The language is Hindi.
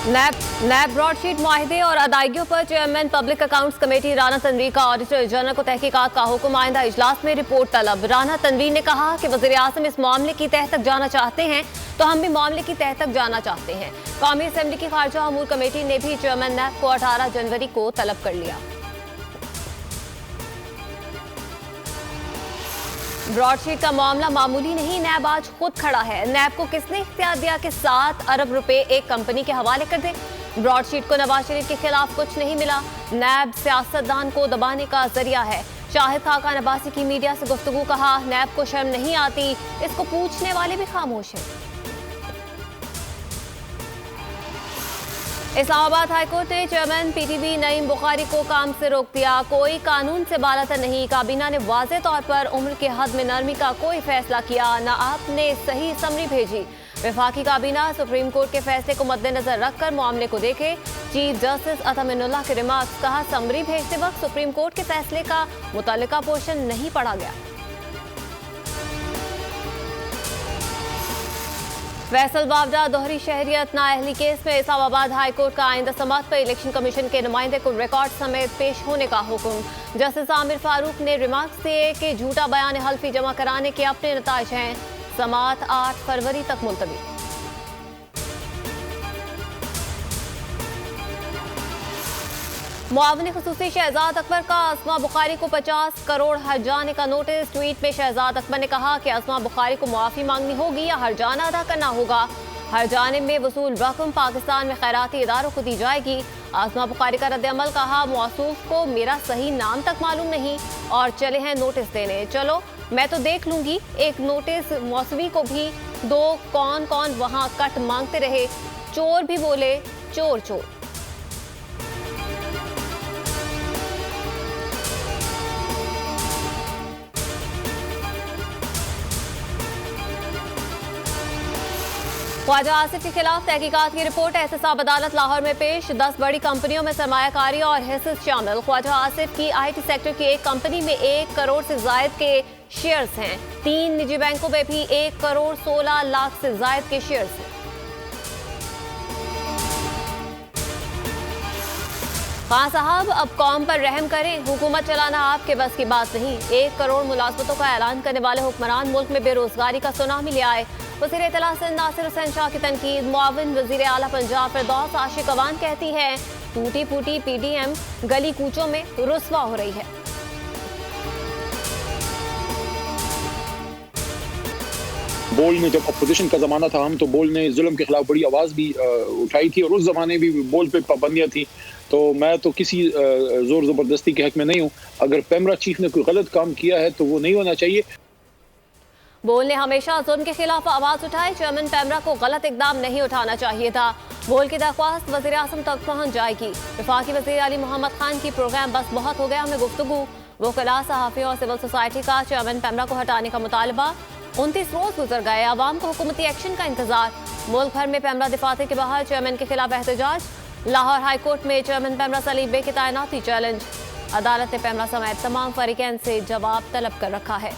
नैब ब्रॉडशीट मुआहदे और अदायगियों पर chairman public accounts committee Rana Tanveer का ऑडिटर जनरल को तहकीकात का हुक्म। आइंदा इजलास में रिपोर्ट तलब। राना तनवीर ने कहा कि वज़ीर आज़म इस मामले की तह तक जाना चाहते हैं तो हम भी मामले की तह तक जाना चाहते हैं। कौमी असेंबली की खारजा अमूर कमेटी ने भी चेयरमैन नैब को 18 जनवरी को तलब कर लिया। ब्रॉडशीट का मामला मामूली नहीं, नैब आज खुद खड़ा है। नैब को किसने इख्तियार दिया कि 7 अरब रुपए एक कंपनी के हवाले कर दे? ब्रॉडशीट को नवाज शरीफ के खिलाफ कुछ नहीं मिला। नैब सियासतदान को दबाने का जरिया है। शाहिद खाकान अब्बासी की मीडिया से गुफ्तगू। कहा, नैब को शर्म नहीं आती, इसको पूछने वाले भी खामोश हैं। इस्लामाबाद हाईकोर्ट ने चेयरमैन पीटीबी नईम बुखारी को काम से रोक दिया। कोई कानून से बालातर नहीं। काबीना ने वाज़े तौर पर उम्र के हद में नरमी का कोई फैसला किया न आपने सही समरी भेजी। वफाकी काबीना सुप्रीम कोर्ट के फैसले को मद्देनजर रखकर मामले को देखे। चीफ जस्टिस अता मिनुल्लाह के रिमार्क्स। कहा, समरी भेजते वक्त सुप्रीम कोर्ट के फैसले का मुतल्लिका पोर्शन नहीं पढ़ा गया। फैसल बावडा दोहरी शहरियत नाअहली केस में इस्लामाबाद हाईकोर्ट का आइंदा समाअत पर इलेक्शन कमीशन के नुमाइंदे को रिकॉर्ड समेत पेश होने का हुक्म। जस्टिस आमिर फारूक ने रिमार्क्स दिए कि झूठा बयान हल्फी जमा कराने के अपने नताइज हैं। समाअत 8 फरवरी तक मुलतवी। मुआविन खुसूसी शहजाद अकबर का अस्मा बुखारी को 50 करोड़ हर्जाने का नोटिस। ट्वीट में शहजाद अकबर ने कहा कि अस्मा बुखारी को मुआफ़ी मांगनी होगी या हर्जाना अदा करना होगा। हर्जाने में वसूल रकम पाकिस्तान में खैराती इदारों को दी जाएगी। अस्मा बुखारी का रद्द-ए-अमल। कहा, मौसूफ को मेरा सही नाम तक मालूम नहीं और चले हैं नोटिस देने। चलो मैं तो देख लूंगी। एक नोटिस मौसवी को भी दो। कौन कौन वहां कट मांगते रहे। चोर भी बोले चोर चोर। ख्वाजा आसिफ के खिलाफ तहकीकात की रिपोर्ट एहतसाब अदालत लाहौर में पेश। 10 बड़ी कंपनियों में सरमायाकारी और हिस्सें शामिल। ख्वाजा आसिफ की IT सेक्टर की एक कंपनी में 1 करोड़ से जायद के शेयर्स हैं। 3 निजी बैंकों में भी 1 करोड़ 16 लाख से जायद के शेयर्स हैं। खान साहब, अब कौम पर रहम करें। हुकूमत चलाना आपके बस की बात नहीं। 1 करोड़ मुलाजमतों का ऐलान करने वाले हुक्मरान मुल्क में बेरोजगारी का सुनामी ले आए। वज़ीर इत्तला सिंध नासिर हुसैन शाह की तनकीद। मुआविन वज़ीर आला पंजाब फिरदौस आशिक अवान कहती है, टूटी फूटी PDM गली कूचों में रुस्वा हो रही है। बोल ने जब अपोजिशन का ज़माना था, हम तो बोल ने जुल्म के खिलाफ बड़ी आवाज़ भी उठाई थी और उस ज़माने भी बोल पे पाबंदियाँ थी। तो मैं तो किसी ज़ोर ज़बरदस्ती के हक में नहीं हूँ। अगर पैमरा चीफ ने कोई गलत काम किया है तो वो नहीं होना चाहिए। बोल ने हमेशा जुल्म के खिलाफ आवाज उठाई। चेयरमैन पैमरा को गलत इकदाम नहीं उठाना चाहिए था। बोल की दरख्वास्त वज़ीर आज़म तक पहुँच जाएगी। वफाकी वज़ीर अली मोहम्मद खान की प्रोग्राम बस बहुत हो गया हमें गुफ्तगू। वकला, सहाफ़ियों और सिविल सोसाइटी का चेयरमैन पैमरा को हटाने का मुतालबा। 29 रोज गुजर गए, आवाम को हुकूमती एक्शन का इंतजार। मुल्क भर में पैमरा दफातर के बाहर चेयरमैन के खिलाफ एहतजाज। लाहौर हाईकोर्ट में चेयरमैन पैमरा सलीम बे की तैनाती चैलेंज। अदालत ने पैमरा समेत तमाम फरीकैन से जवाब तलब कर रखा है।